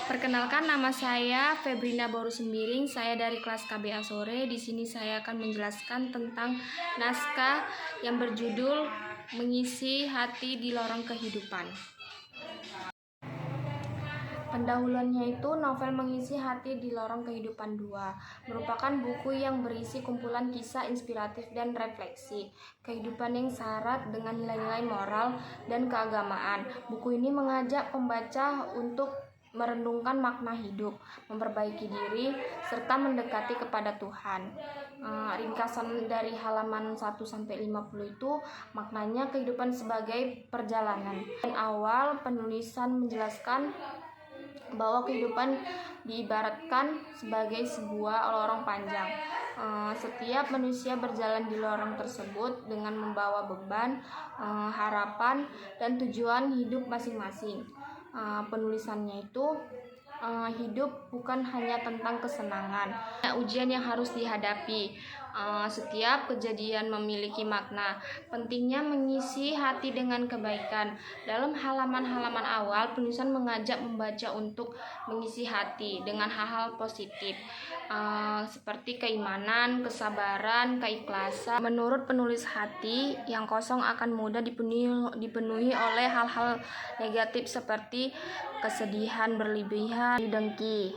Perkenalkan, nama saya Febrina Boru Sembiring. Saya dari kelas KBA Sore. Di sini saya akan menjelaskan tentang naskah yang berjudul Mengisi Hati di Lorong Kehidupan. Pendahuluannya itu novel Mengisi Hati di Lorong Kehidupan 2 merupakan buku yang berisi kumpulan kisah inspiratif dan refleksi kehidupan yang syarat dengan nilai-nilai moral dan keagamaan. Buku ini mengajak pembaca untuk merenungkan makna hidup, memperbaiki diri, serta mendekati kepada Tuhan. Ringkasan dari halaman 1-50 itu maknanya kehidupan sebagai perjalanan. Dan awal penulisan menjelaskan bahwa kehidupan diibaratkan sebagai sebuah lorong panjang. Setiap manusia berjalan di lorong tersebut dengan membawa beban, harapan, dan tujuan hidup masing-masing. Penulisannya itu hidup bukan hanya tentang kesenangan, ujian yang harus dihadapi. Setiap kejadian memiliki makna. Pentingnya mengisi hati dengan kebaikan. Dalam halaman-halaman awal, penulisan mengajak membaca untuk mengisi hati dengan hal-hal positif, seperti keimanan, kesabaran, keikhlasan. Menurut penulis, hati yang kosong akan mudah dipenuhi oleh hal-hal negatif seperti kesedihan berlebihan, dengki.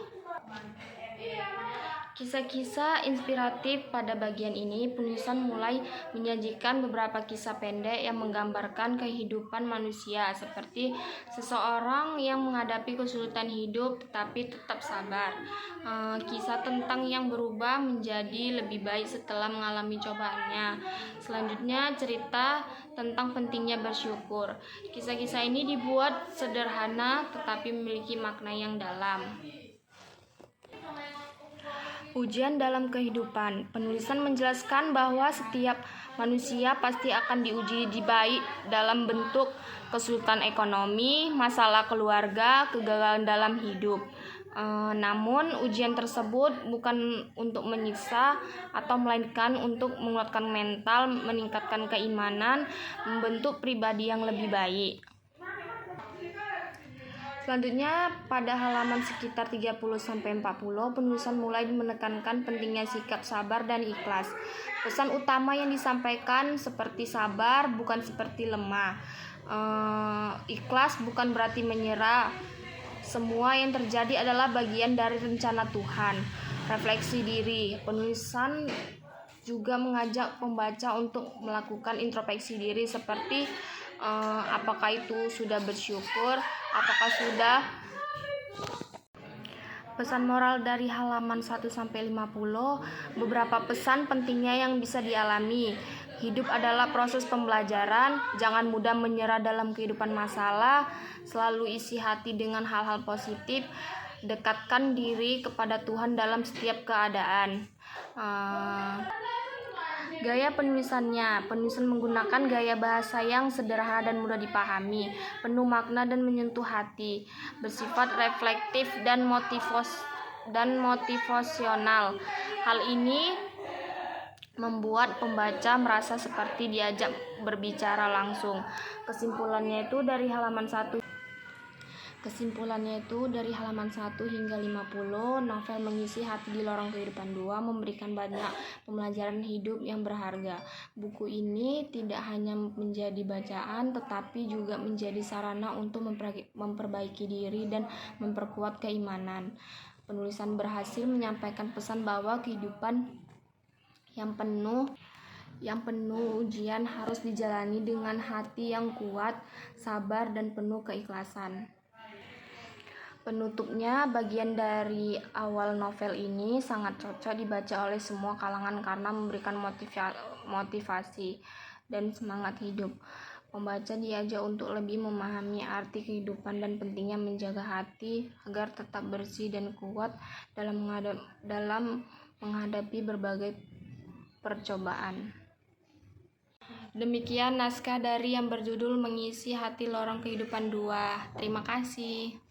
Kisah-kisah inspiratif. Pada bagian ini, penulisan mulai menyajikan beberapa kisah pendek yang menggambarkan kehidupan manusia, seperti seseorang yang menghadapi kesulitan hidup tetapi tetap sabar. Kisah tentang yang berubah menjadi lebih baik setelah mengalami cobaannya. Selanjutnya, cerita tentang pentingnya bersyukur. Kisah-kisah ini dibuat sederhana tetapi memiliki makna yang dalam. Ujian dalam kehidupan. Penulisan menjelaskan bahwa setiap manusia pasti akan diuji di baik dalam bentuk kesulitan ekonomi, masalah keluarga, kegagalan dalam hidup. Namun ujian tersebut bukan untuk menyiksa atau melainkan untuk menguatkan mental, meningkatkan keimanan, membentuk pribadi yang lebih baik. Selanjutnya, pada halaman sekitar 30-40, penulisan mulai menekankan pentingnya sikap sabar dan ikhlas. Pesan utama yang disampaikan seperti sabar bukan seperti lemah. Ikhlas bukan berarti menyerah. Semua yang terjadi adalah bagian dari rencana Tuhan. Refleksi diri. Penulisan juga mengajak pembaca untuk melakukan introspeksi diri, seperti apakah itu sudah bersyukur, apakah sudah. Pesan moral dari halaman 1-50, beberapa pesan pentingnya yang bisa dialami. Hidup adalah proses pembelajaran, jangan mudah menyerah dalam kehidupan masalah, selalu isi hati dengan hal-hal positif, dekatkan diri kepada Tuhan dalam setiap keadaan. Gaya penulisannya. Penulisan menggunakan gaya bahasa yang sederhana dan mudah dipahami, penuh makna dan menyentuh hati, bersifat reflektif dan motivasional. Hal ini membuat pembaca merasa seperti diajak berbicara langsung. Kesimpulannya itu dari halaman 1 hingga 50, novel Mengisi Hati di Lorong Kehidupan 2 memberikan banyak pembelajaran hidup yang berharga. Buku ini tidak hanya menjadi bacaan, tetapi juga menjadi sarana untuk memperbaiki diri dan memperkuat keimanan. Penulisan berhasil menyampaikan pesan bahwa kehidupan yang penuh ujian harus dijalani dengan hati yang kuat, sabar, dan penuh keikhlasan. Penutupnya, bagian dari awal novel ini sangat cocok dibaca oleh semua kalangan karena memberikan motivasi dan semangat hidup. Pembaca diajak untuk lebih memahami arti kehidupan dan pentingnya menjaga hati agar tetap bersih dan kuat dalam menghadapi berbagai percobaan. Demikian naskah dari yang berjudul Mengisi Hati Lorong Kehidupan 2. Terima kasih.